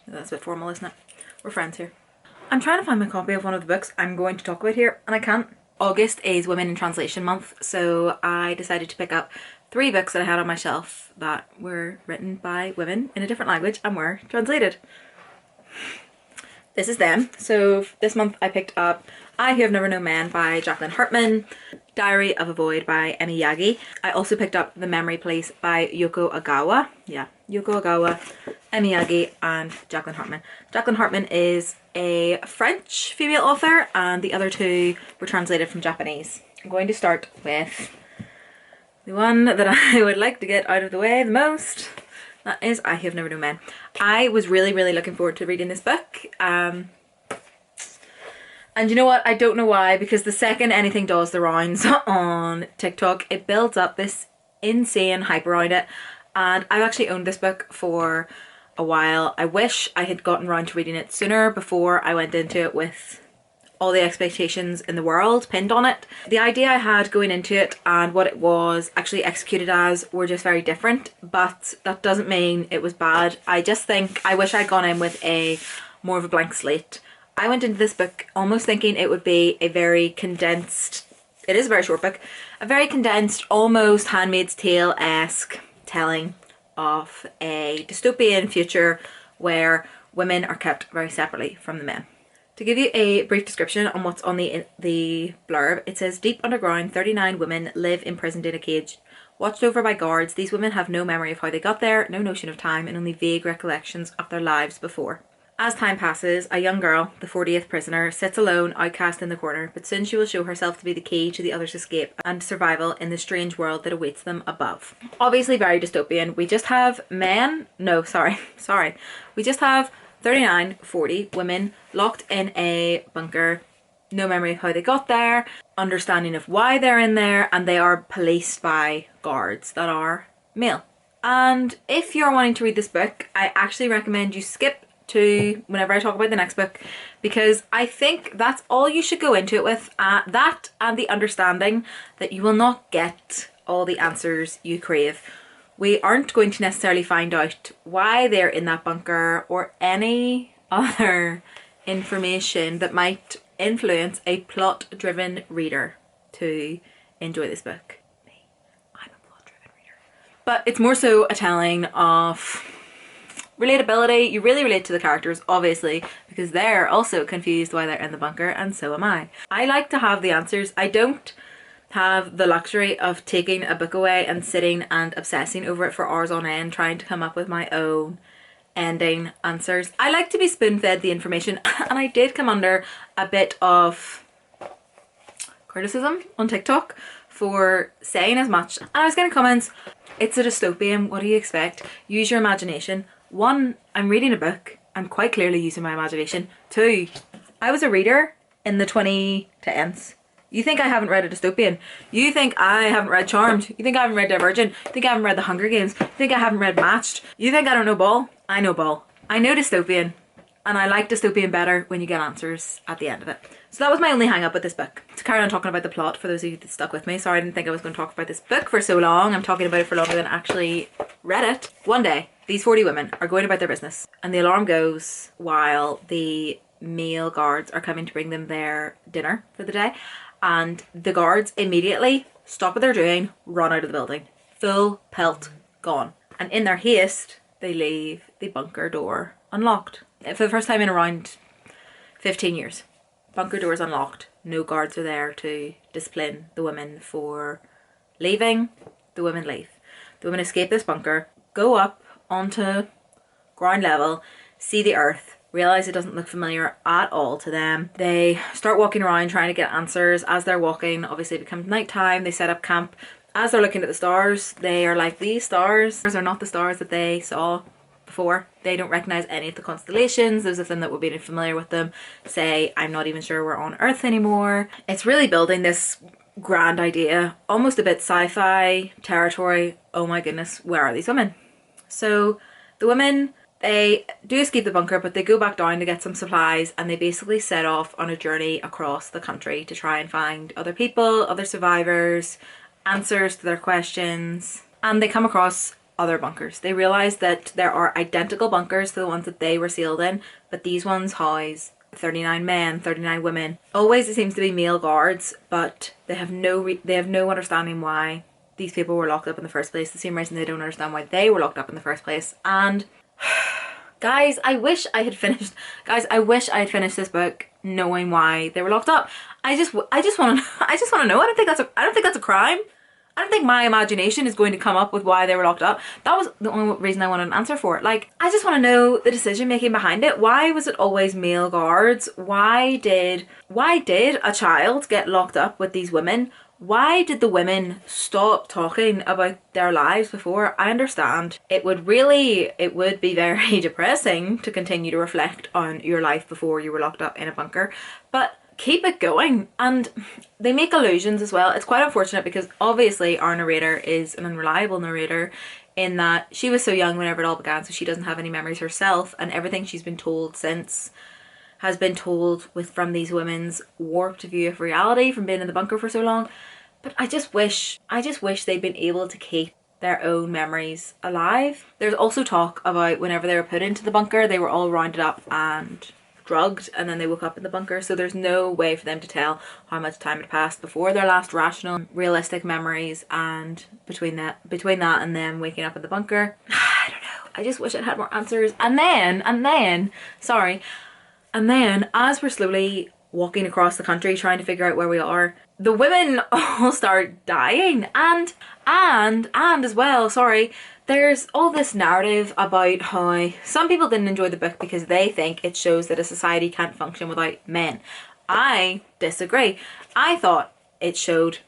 That's a bit formal, isn't it? We're friends here. I'm trying to find my copy of one of the books I'm going to talk about here, and I can't. August is Women in Translation Month, so I decided to pick up 3 books that I had on my shelf that were written by women in a different language and were translated. This is them. So this month I picked up I Who Have Never Known Men by Jacqueline Hartman, Diary of a Void by Emi Yagi. I also picked up The Memory Police by Yoko Agawa. Yeah, Yoko Agawa, Emi Yagi and Jacqueline Hartman. Jacqueline Hartman is a French female author and the other 2 were translated from Japanese. I'm going to start with the one that I would like to get out of the way the most. That is I Have Never Known Men. I was really looking forward to reading this book. And you know what? I don't know why, because the second anything does the rounds on TikTok, it builds up this insane hype around it. And I've actually owned this book for a while. I wish I had gotten around to reading it sooner before I went into it with all the expectations in the world pinned on it. The idea I had going into it and what it was actually executed as were just very different, but that doesn't mean it was bad. I just think I wish I'd gone in with a more of a blank slate. I went into this book almost thinking it would be a very condensed, it is a very short book, a very condensed, almost Handmaid's Tale-esque telling of a dystopian future where women are kept very separately from the men. To give you a brief description on what's on the blurb, it says, deep underground, 39 women live imprisoned in a cage. Watched over by guards, these women have no memory of how they got there, no notion of time, and only vague recollections of their lives before. As time passes, a young girl, the 40th prisoner, sits alone, outcast in the corner, but soon she will show herself to be the key to the others' escape and survival in the strange world that awaits them above. Obviously very dystopian. We just have men, no, sorry. We just have 39, 40 women locked in a bunker, no memory of how they got there, understanding of why they're in there, and they are policed by guards that are male. And if you're wanting to read this book, I actually recommend you skip to whenever I talk about the next book, because I think that's all you should go into it with, that and the understanding that you will not get all the answers you crave. We aren't going to necessarily find out why they're in that bunker or any other information that might influence a plot-driven reader to enjoy this book. Me, I'm a plot-driven reader. But it's more so a telling of relatability. You really relate to the characters, obviously, because they're also confused why they're in the bunker, and so am I. I like to have the answers. I don't have the luxury of taking a book away and sitting and obsessing over it for hours on end trying to come up with my own ending answers. I like to be spoon-fed the information, and I did come under a bit of criticism on TikTok for saying as much, and I was getting comments, it's a dystopian, what do you expect? Use your imagination. 1, I'm reading a book, I'm quite clearly using my imagination. 2, I was a reader in the 2010s. You think I haven't read a dystopian? You think I haven't read Charmed? You think I haven't read Divergent? You think I haven't read The Hunger Games? You think I haven't read Matched? You think I don't know Ball? I know Ball. I know dystopian, and I like dystopian better when you get answers at the end of it. So that was my only hang up with this book. To carry on talking about the plot, for those of you that stuck with me, sorry I didn't think I was going to talk about this book for so long. I'm talking about it for longer than I actually read it. One day, these 40 women are going about their business, and the alarm goes while the male guards are coming to bring them their dinner for the day. And the guards immediately stop what they're doing, run out of the building. Full pelt gone. And in their haste, they leave the bunker door unlocked. For the first time in around 15 years. Bunker doors unlocked. No guards are there to discipline the women for leaving. The women leave. The women escape this bunker, go up onto ground level, see the earth, realize it doesn't look familiar at all to them. They start walking around trying to get answers. As they're walking, obviously it becomes nighttime. They set up camp. As they're looking at the stars, they are like, these stars are not the stars that they saw before. They don't recognize any of the constellations. Those of them that would be familiar with them say, I'm not even sure we're on Earth anymore. It's really building this grand idea, almost a bit sci-fi territory. Oh my goodness, where are these women? So the women, they do escape the bunker, but they go back down to get some supplies, and they basically set off on a journey across the country to try and find other people, other survivors, answers to their questions. And they come across other bunkers. They realise that there are identical bunkers to the ones that they were sealed in, but these ones house 39 men, 39 women. Always it seems to be male guards, but they have no understanding why these people were locked up in the first place. The same reason they don't understand why they were locked up in the first place. And guys, I wish I had finished this book knowing why they were locked up. I just want to know. I don't think that's a crime. I don't think my imagination is going to come up with why they were locked up. That was the only reason I wanted an answer for it. Like, I just want to know the decision making behind it. Why was it always male guards? Why did a child get locked up with these women? Why did the women stop talking about their lives before? I understand it would be very depressing to continue to reflect on your life before you were locked up in a bunker, but keep it going. And they make allusions as well. It's quite unfortunate because obviously our narrator is an unreliable narrator in that she was so young whenever it all began, so she doesn't have any memories herself, and everything she's been told since has been told from these women's warped view of reality from being in the bunker for so long. But I just wish they'd been able to keep their own memories alive. There's also talk about whenever they were put into the bunker, they were all rounded up and drugged, and then they woke up in the bunker. So there's no way for them to tell how much time had passed before their last rational, realistic memories, and between that and them waking up in the bunker. I don't know. I just wish I'd had more answers. And then as we're slowly walking across the country trying to figure out where we are, the women all start dying, and as well, sorry, there's all this narrative about how some people didn't enjoy the book because they think it shows that a society can't function without men. I disagree. I thought it showed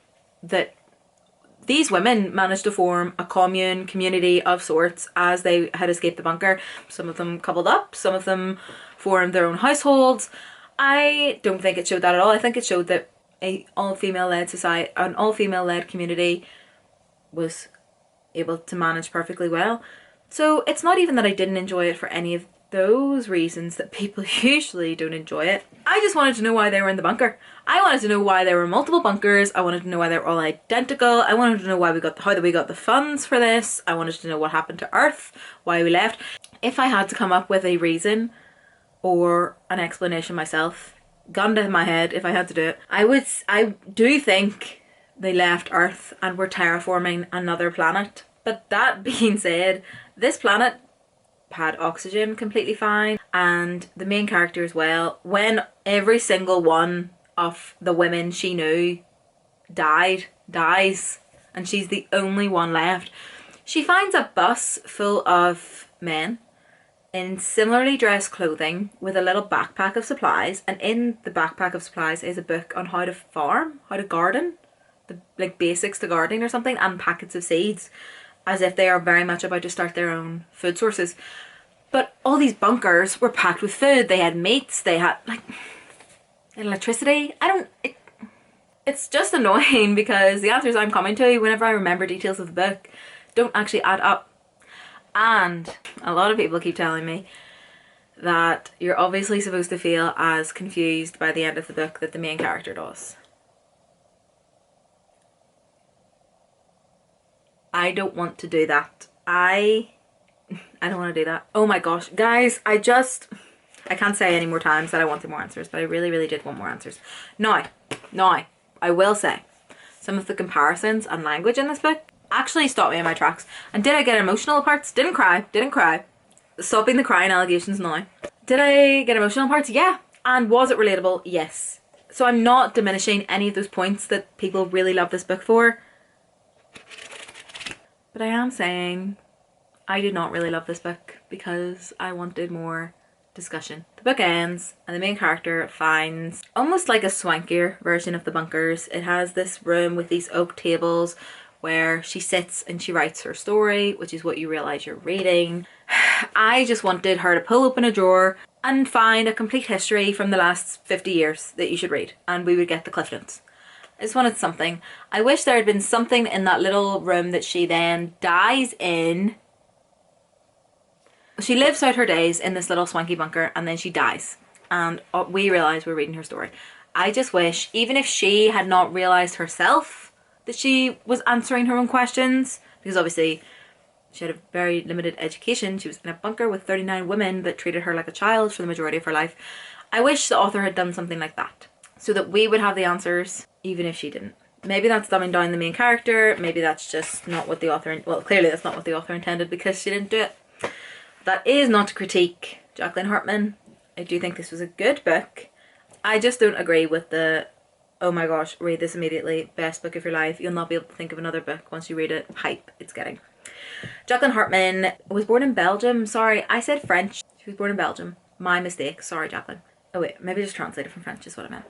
that these women managed to form a community of sorts as they had escaped the bunker. Some of them coupled up, some of them formed their own households. I don't think it showed that at all. I think it showed that an all-female led community was able to manage perfectly well. So it's not even that I didn't enjoy it for any of those reasons that people usually don't enjoy it. I just wanted to know why they were in the bunker. I wanted to know why there were multiple bunkers. I wanted to know why they were all identical. I wanted to know how we got the funds for this. I wanted to know what happened to Earth, why we left. If I had to come up with a reason or an explanation myself, gun to my head, if I had to do it, I do think they left Earth and were terraforming another planet. But that being said, this planet had oxygen completely fine, and the main character as well, when every single one of the women she knew dies, and she's the only one left, she finds a bus full of men in similarly dressed clothing with a little backpack of supplies, and in the backpack of supplies is a book on how to farm, how to garden, the basics to gardening or something, and packets of seeds, as if they are very much about to start their own food sources. But all these bunkers were packed with food. They had meats, they had electricity. It's just annoying because the answers I'm coming to, whenever I remember details of the book, don't actually add up. And a lot of people keep telling me that you're obviously supposed to feel as confused by the end of the book that the main character does. I don't want to do that. I don't want to do that. Oh my gosh, guys, I can't say any more times that I wanted more answers, but I really, really did want more answers. Now, I will say, some of the comparisons and language in this book actually stopped me in my tracks. And did I get emotional parts? Didn't cry. Stopping the crying allegations now. Did I get emotional parts? Yeah. And was it relatable? Yes. So I'm not diminishing any of those points that people really love this book for. But I am saying I did not really love this book because I wanted more discussion. The book ends and the main character finds almost like a swankier version of the bunkers. It has this room with these oak tables where she sits and she writes her story, which is what you realise you're reading. I just wanted her to pull open a drawer and find a complete history from the last 50 years that you should read, and we would get the Cliff Notes. I just wanted something. I wish there had been something in that little room that she then dies in. She lives out her days in this little swanky bunker and then she dies. And we realise we're reading her story. I just wish, even if she had not realised herself that she was answering her own questions, because obviously She had a very limited education. She was in a bunker with 39 women that treated her like a child for the majority of her life. I wish the author had done something like that, so that we would have the answers, even if she didn't. Maybe that's dumbing down the main character. Maybe that's just not what the author... Well, clearly that's not what the author intended because she didn't do it. That is not to critique Jacqueline Hartman. I do think this was a good book. I just don't agree with the, oh my gosh, read this immediately, best book of your life. You'll not be able to think of another book once you read it. Hype it's getting. Jacqueline Hartman was born in Belgium. Sorry, I said French. She was born in Belgium. My mistake. Sorry, Jacqueline. Oh wait, maybe just translated from French is what I meant.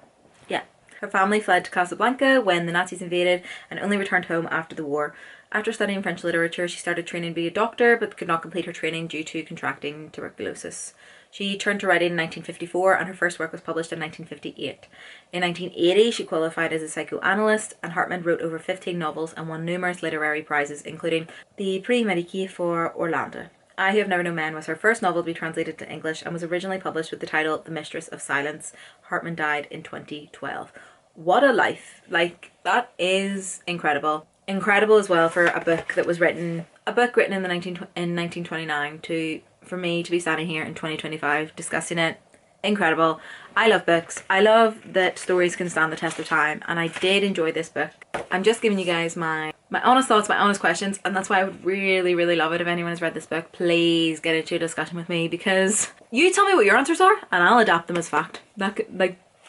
Yeah. Her family fled to Casablanca when the Nazis invaded and only returned home after the war. After studying French literature, she started training to be a doctor but could not complete her training due to contracting tuberculosis. She turned to writing in 1954 and her first work was published in 1958. In 1980, she qualified as a psychoanalyst, and Hartman wrote over 15 novels and won numerous literary prizes, including the Prix Médicis for Orlando. I Who Have Never Known Men was her first novel to be translated to English and was originally published with the title The Mistress of Silence. Hartman died in 2012. What a life. Like, that is incredible. Incredible as well for a book that was written, in 1929 for me to be standing here in 2025 discussing it. Incredible. I love books. I love that stories can stand the test of time, and I did enjoy this book. I'm just giving you guys my honest thoughts, my honest questions, and that's why I would really, really love it if anyone has read this book. Please get into a discussion with me, because you tell me what your answers are and I'll adapt them as fact.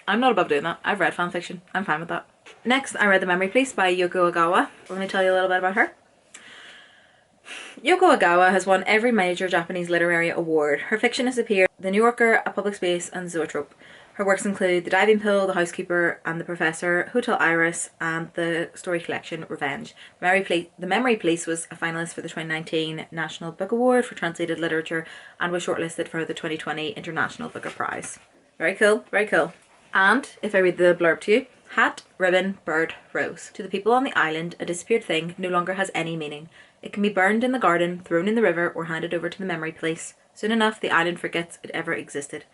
I'm not above doing that. I've read fan fiction. I'm fine with that. Next, I read The Memory Police by Yoko Ogawa. Let me tell you a little bit about her. Yoko Ogawa has won every major Japanese literary award. Her fiction has appeared in The New Yorker, A Public Space, and Zoetrope. Her works include The Diving Pool, The Housekeeper and the Professor, Hotel Iris, and the story collection Revenge. The Memory Police was a finalist for the 2019 National Book Award for Translated Literature and was shortlisted for the 2020 International Booker Prize. Very cool, very cool. And, if I read the blurb to you, hat, ribbon, bird, rose. To the people on the island, a disappeared thing no longer has any meaning. It can be burned in the garden, thrown in the river, or handed over to the memory police. Soon enough, the island forgets it ever existed.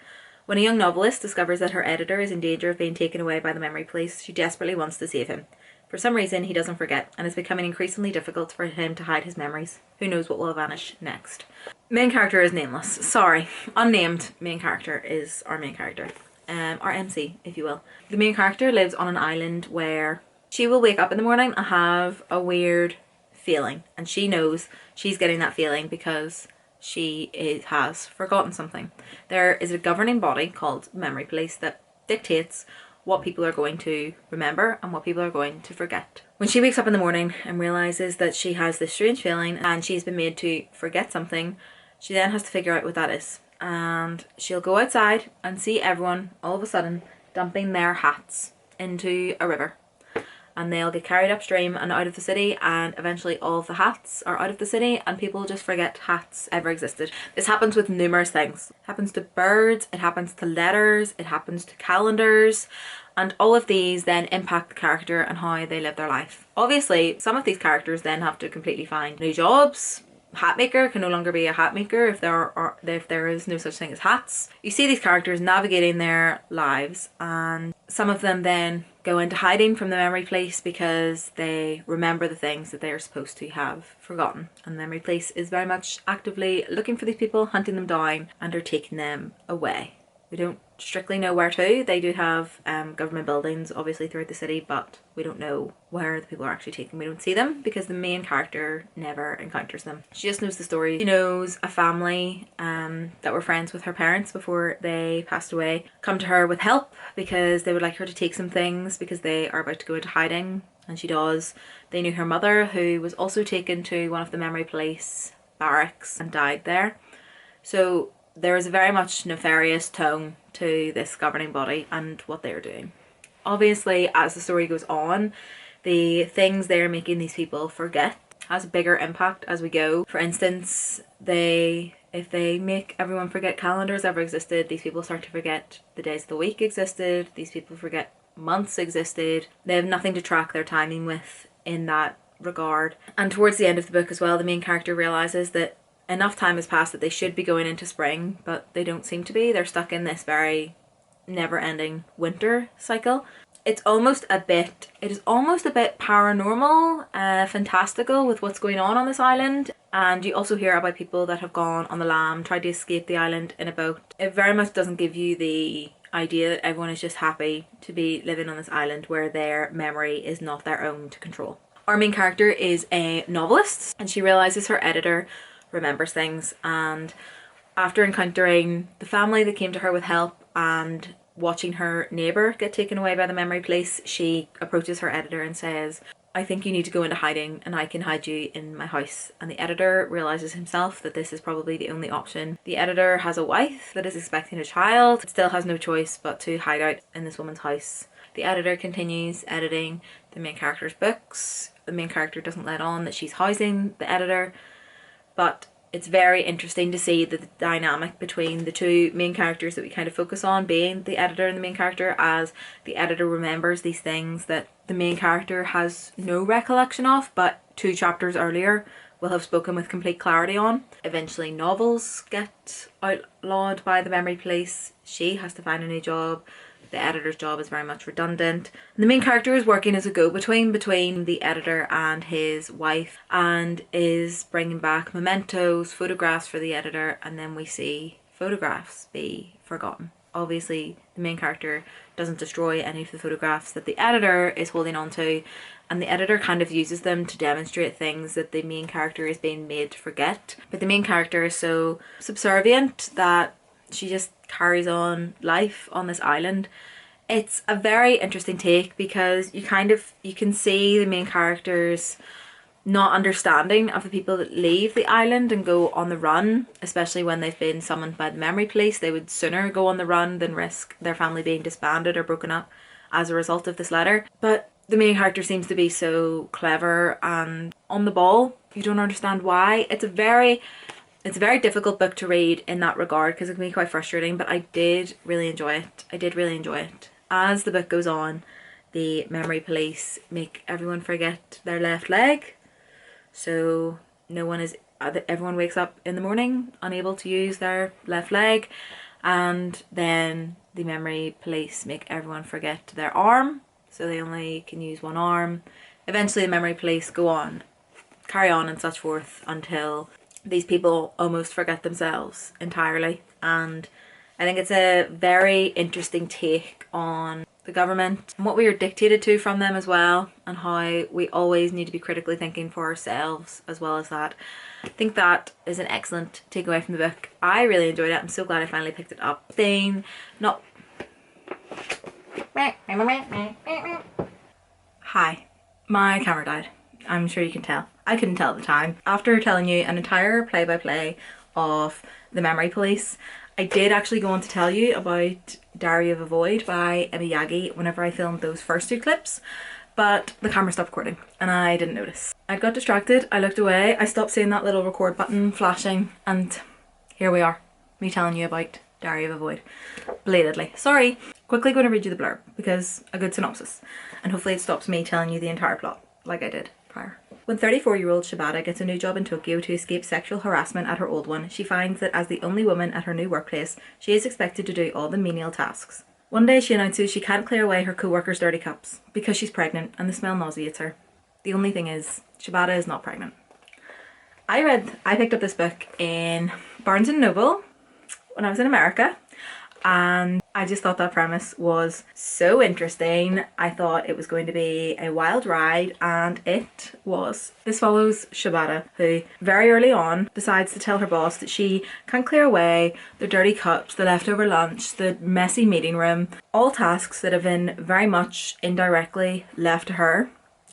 When a young novelist discovers that her editor is in danger of being taken away by the memory police, she desperately wants to save him. For some reason, he doesn't forget, and it's becoming increasingly difficult for him to hide his memories. Who knows what will vanish next? Main character is nameless. Sorry. Unnamed main character is our main character. Our MC, if you will. The main character lives on an island where she will wake up in the morning and have a weird feeling, and she knows she's getting that feeling because she has forgotten something. There is a governing body called Memory Police that dictates what people are going to remember and what people are going to forget. When she wakes up in the morning and realizes that she has this strange feeling and she's been made to forget something, she then has to figure out what that is. And she'll go outside and see everyone all of a sudden dumping their hats into a river, and they'll get carried upstream and out of the city, and eventually all of the hats are out of the city and people just forget hats ever existed. This happens with numerous things. It happens to birds, it happens to letters, it happens to calendars, and all of these then impact the character and how they live their life. Obviously, some of these characters then have to completely find new jobs. Hat maker can no longer be a hat maker if there is no such thing as hats. You see these characters navigating their lives, and some of them then go into hiding from the memory police because they remember the things that they are supposed to have forgotten. And the memory police is very much actively looking for these people, hunting them down, and are taking them away. We don't strictly know where to. They do have government buildings obviously throughout the city, but we don't know where the people are actually taken. We don't see them because the main character never encounters them. She just knows the story. She knows a family that were friends with her parents before they passed away come to her with help because they would like her to take some things because they are about to go into hiding, and she does. They knew her mother, who was also taken to one of the memory police barracks and died there. So there is a very much nefarious tone to this governing body and what they are doing. Obviously, as the story goes on, the things they're making these people forget has a bigger impact as we go. For instance, if they make everyone forget calendars ever existed, these people start to forget the days of the week existed, these people forget months existed. They have nothing to track their timing with in that regard. And towards the end of the book as well, the main character realizes that enough time has passed that they should be going into spring, but they don't seem to be. They're stuck in this very never-ending winter cycle. it is almost a bit paranormal, fantastical with what's going on this island. And you also hear about people that have gone on the lam, tried to escape the island in a boat. It very much doesn't give you the idea that everyone is just happy to be living on this island where their memory is not their own to control. Our main character is a novelist, and she realizes her editor remembers things, and after encountering the family that came to her with help and watching her neighbour get taken away by the memory police, she approaches her editor and says, I think you need to go into hiding and I can hide you in my house. And the editor realises himself that this is probably the only option. The editor has a wife that is expecting a child, still has no choice but to hide out in this woman's house. The editor continues editing the main character's books. The main character doesn't let on that she's housing the editor, but it's very interesting to see the dynamic between the two main characters that we kind of focus on, being the editor and the main character, as the editor remembers these things that the main character has no recollection of, but 2 chapters earlier will have spoken with complete clarity on. Eventually novels get outlawed by the memory police. She has to find a new job. The editor's job is very much redundant. And the main character is working as a go-between between the editor and his wife, and is bringing back mementos, photographs for the editor, and then we see photographs be forgotten. Obviously, the main character doesn't destroy any of the photographs that the editor is holding on to, and the editor kind of uses them to demonstrate things that the main character is being made to forget. But the main character is so subservient that she just carries on life on this island. It's a very interesting take because you can see the main character's not understanding of the people that leave the island and go on the run, especially when they've been summoned by the memory police. They would sooner go on the run than risk their family being disbanded or broken up as a result of this letter. But the main character seems to be so clever and on the ball. You don't understand why. It's a very difficult book to read in that regard because it can be quite frustrating, but I did really enjoy it. As the book goes on, the memory police make everyone forget their left leg, so everyone wakes up in the morning unable to use their left leg, and then the memory police make everyone forget their arm, so they only can use one arm. Eventually the memory police carry on and such forth until these people almost forget themselves entirely. And I think it's a very interesting take on the government and what we are dictated to from them as well, and how we always need to be critically thinking for ourselves as well as that. I think that is an excellent takeaway from the book. I really enjoyed it. I'm so glad I finally picked it up. Hi, my camera died. I'm sure you can tell. I couldn't tell at the time. After telling you an entire play-by-play of the memory police, I did actually go on to tell you about Diary of a Void by Emma Yagi whenever I filmed those first 2 clips, but the camera stopped recording and I didn't notice. I got distracted, I looked away, I stopped seeing that little record button flashing, and here we are, me telling you about Diary of a Void. Belatedly. Sorry. Quickly going to read you the blurb because a good synopsis, and hopefully it stops me telling you the entire plot like I did prior. When 34-year-old Shibata gets a new job in Tokyo to escape sexual harassment at her old one, she finds that as the only woman at her new workplace, she is expected to do all the menial tasks. One day she announces she can't clear away her co-workers' dirty cups because she's pregnant and the smell nauseates her. The only thing is, Shibata is not pregnant. I picked up this book in Barnes & Noble when I was in America, and I just thought that premise was so interesting. I thought it was going to be a wild ride, and it was. This follows Shibata, who very early on decides to tell her boss that she can clear away the dirty cups, the leftover lunch, the messy meeting room, all tasks that have been very much indirectly left to her.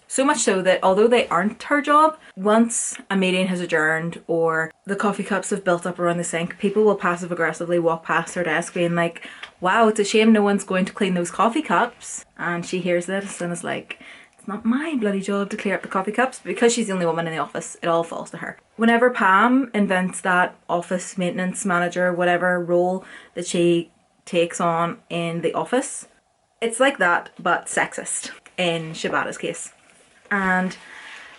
So much so that although they aren't her job, once a meeting has adjourned or the coffee cups have built up around the sink, people will passive aggressively walk past her desk being like, wow, it's a shame no one's going to clean those coffee cups. And she hears this and is like, it's not my bloody job to clear up the coffee cups. Because she's the only woman in the office, it all falls to her. Whenever Pam invents that office maintenance manager, whatever role that she takes on in the office, it's like that, but sexist in Shibata's case. And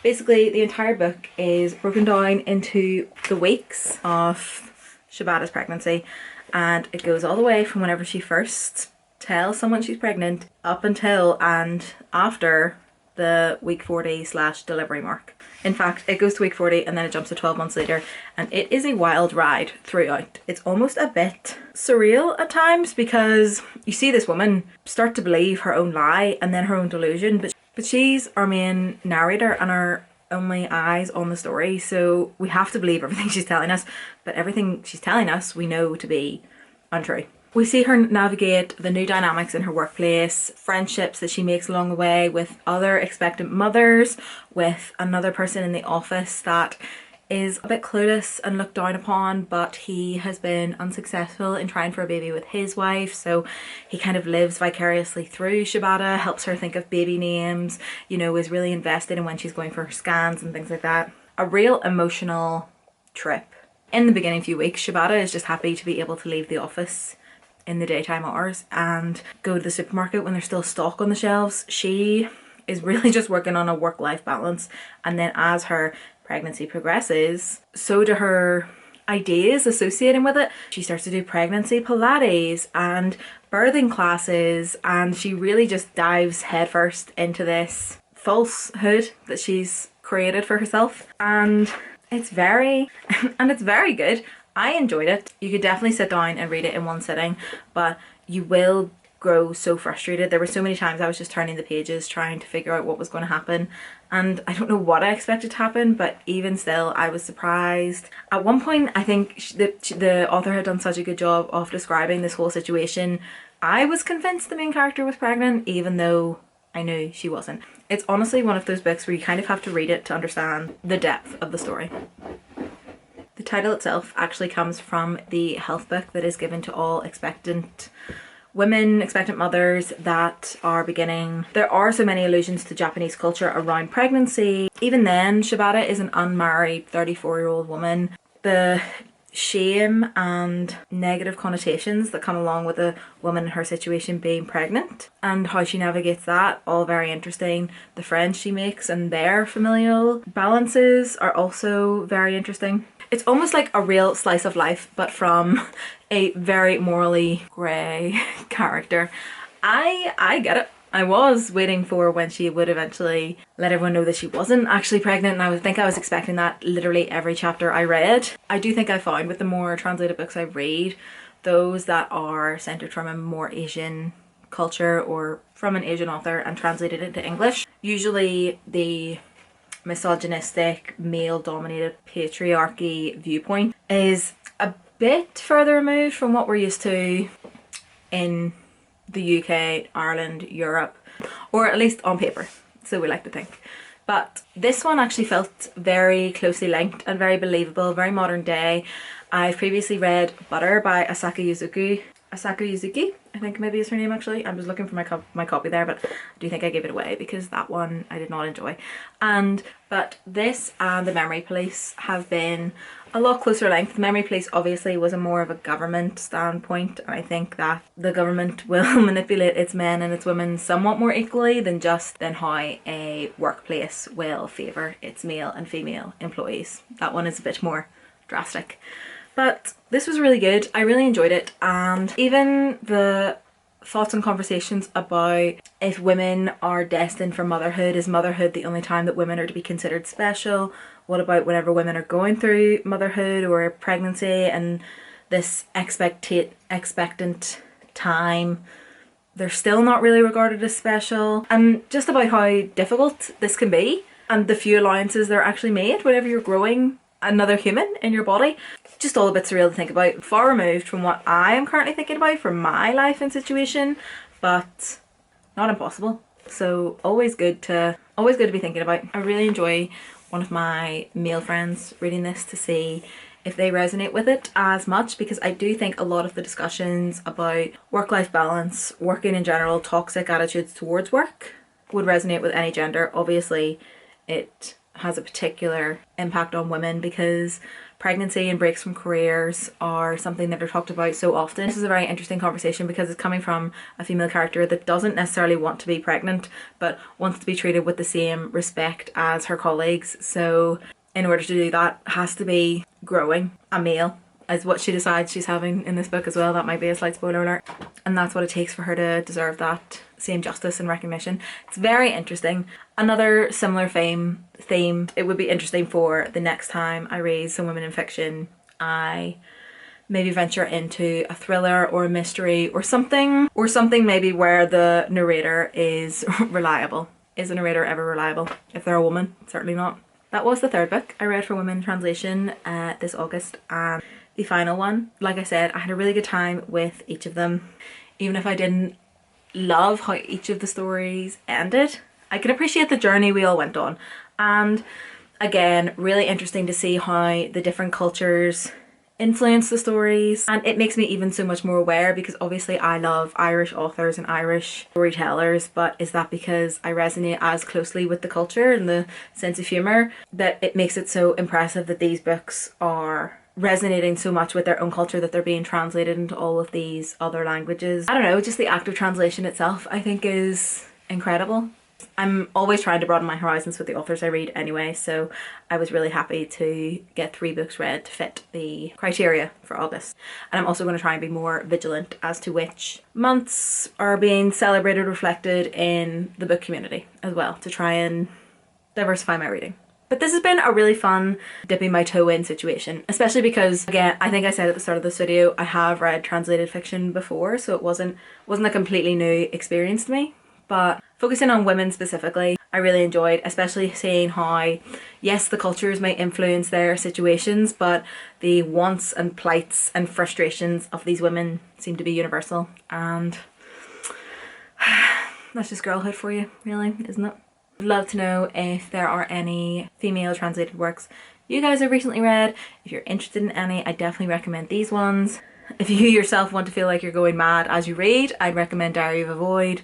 basically the entire book is broken down into the weeks of Shibata's pregnancy, and it goes all the way from whenever she first tell someone she's pregnant up until and after the week 40/delivery mark. In fact, it goes to week 40 and then it jumps to 12 months later, and it is a wild ride throughout. It's almost a bit surreal at times because you see this woman start to believe her own lie and then her own delusion, but she's our main narrator and our only eyes on the story, so we have to believe everything she's telling us, but everything she's telling us we know to be untrue. We see her navigate the new dynamics in her workplace, friendships that she makes along the way with other expectant mothers, with another person in the office that is a bit clueless and looked down upon, but he has been unsuccessful in trying for a baby with his wife, so he kind of lives vicariously through Shibata, helps her think of baby names, you know, is really invested in when she's going for her scans and things like that. A real emotional trip. In the beginning few weeks, Shibata is just happy to be able to leave the office in the daytime hours and go to the supermarket when there's still stock on the shelves. She is really just working on a work-life balance, and then as her pregnancy progresses, so do her ideas associating with it. She starts to do pregnancy Pilates and birthing classes, and she really just dives headfirst into this falsehood that she's created for herself, and it's very good. I enjoyed it. You could definitely sit down and read it in one sitting, but you will grow so frustrated. There were so many times I was just turning the pages trying to figure out what was going to happen, and I don't know what I expected to happen, but even still I was surprised. At one point I think the author had done such a good job of describing this whole situation, I was convinced the main character was pregnant even though I knew she wasn't. It's honestly one of those books where you kind of have to read it to understand the depth of the story. The title itself actually comes from the health book that is given to all expectant women, expectant mothers that are beginning. There are so many allusions to Japanese culture around pregnancy. Even then, Shibata is an unmarried 34-year-old woman. The shame and negative connotations that come along with a woman in her situation being pregnant and how she navigates that, all very interesting. The friends she makes and their familial balances are also very interesting. It's almost like a real slice of life, but from a very morally grey character. I get it. I was waiting for when she would eventually let everyone know that she wasn't actually pregnant, and I think I was expecting that literally every chapter I read. I do think I found with the more translated books I read, those that are centered from a more Asian culture or from an Asian author and translated into English, usually the misogynistic, male-dominated patriarchy viewpoint is a bit further removed from what we're used to in the UK, Ireland, Europe, or at least on paper, so we like to think. But this one actually felt very closely linked and very believable, very modern day. I've previously read Butter by Asaka Yuzuki, I think maybe is her name actually. I was looking for my copy there, but I do think I gave it away because that one I did not enjoy. But this and The Memory Police have been a lot closer length. The Memory Police obviously was a more of a government standpoint, and I think that the government will manipulate its men and its women somewhat more equally than how a workplace will favour its male and female employees. That one is a bit more drastic. But this was really good. I really enjoyed it, and even the thoughts and conversations about if women are destined for motherhood, is motherhood the only time that women are to be considered special? What about whenever women are going through motherhood or pregnancy and this expectant time, they're still not really regarded as special, and just about how difficult this can be and the few allowances that are actually made whenever you're growing another human in your body. Just all a bit surreal to think about. Far removed from what I am currently thinking about for my life and situation, but not impossible. So always good to be thinking about. I really enjoy one of my male friends reading this to see if they resonate with it as much, because I do think a lot of the discussions about work-life balance, working in general, toxic attitudes towards work would resonate with any gender. Obviously it has a particular impact on women because pregnancy and breaks from careers are something that are talked about so often. This is a very interesting conversation because it's coming from a female character that doesn't necessarily want to be pregnant but wants to be treated with the same respect as her colleagues. So in order to do that has to be growing a male, as what she decides she's having in this book as well. That might be a slight spoiler alert. and that's what it takes for her to deserve that same justice and recognition. It's very interesting. Another similar theme, it would be interesting for the next time I raise some women in fiction, I maybe venture into a thriller or a mystery or something maybe where the narrator is reliable. Is the narrator ever reliable? If they're a woman, certainly not. That was the third book I read for women translation this August, and the final one, like I said, I had a really good time with each of them. Even if I didn't love how each of the stories ended, I could appreciate the journey we all went on. And again, really interesting to see how the different cultures influence the stories, and it makes me even so much more aware, because obviously I love Irish authors and Irish storytellers, but is that because I resonate as closely with the culture and the sense of humour that it makes it so impressive that these books are resonating so much with their own culture that they're being translated into all of these other languages. I don't know, just the act of translation itself I think is incredible. I'm always trying to broaden my horizons with the authors I read anyway, so I was really happy to get 3 books read to fit the criteria for August. And I'm also going to try and be more vigilant as to which months are being celebrated, reflected in the book community as well, to try and diversify my reading. But this has been a really fun dipping my toe in situation, especially because, again, I think I said at the start of this video, I have read translated fiction before, so it wasn't a completely new experience to me. But focusing on women specifically, I really enjoyed, especially seeing how, yes, the cultures may influence their situations, but the wants and plights and frustrations of these women seem to be universal. And that's just girlhood for you, really, isn't it? I'd love to know if there are any female translated works you guys have recently read. If you're interested in any, I definitely recommend these ones. If you yourself want to feel like you're going mad as you read, I'd recommend Diary of a Void.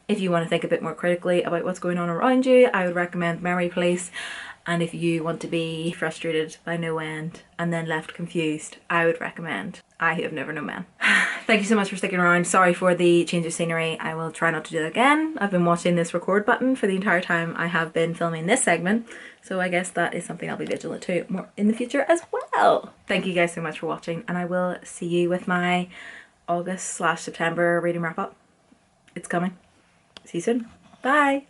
If you want to think a bit more critically about what's going on around you, I would recommend Memory Place. And if you want to be frustrated by no end and then left confused, I would recommend I Who Have Never Known Men. Thank you so much for sticking around. Sorry for the change of scenery. I will try not to do that again. I've been watching this record button for the entire time I have been filming this segment, so I guess that is something I'll be vigilant to more in the future as well. Thank you guys so much for watching, and I will see you with my August/September reading wrap up. It's coming. See you soon. Bye.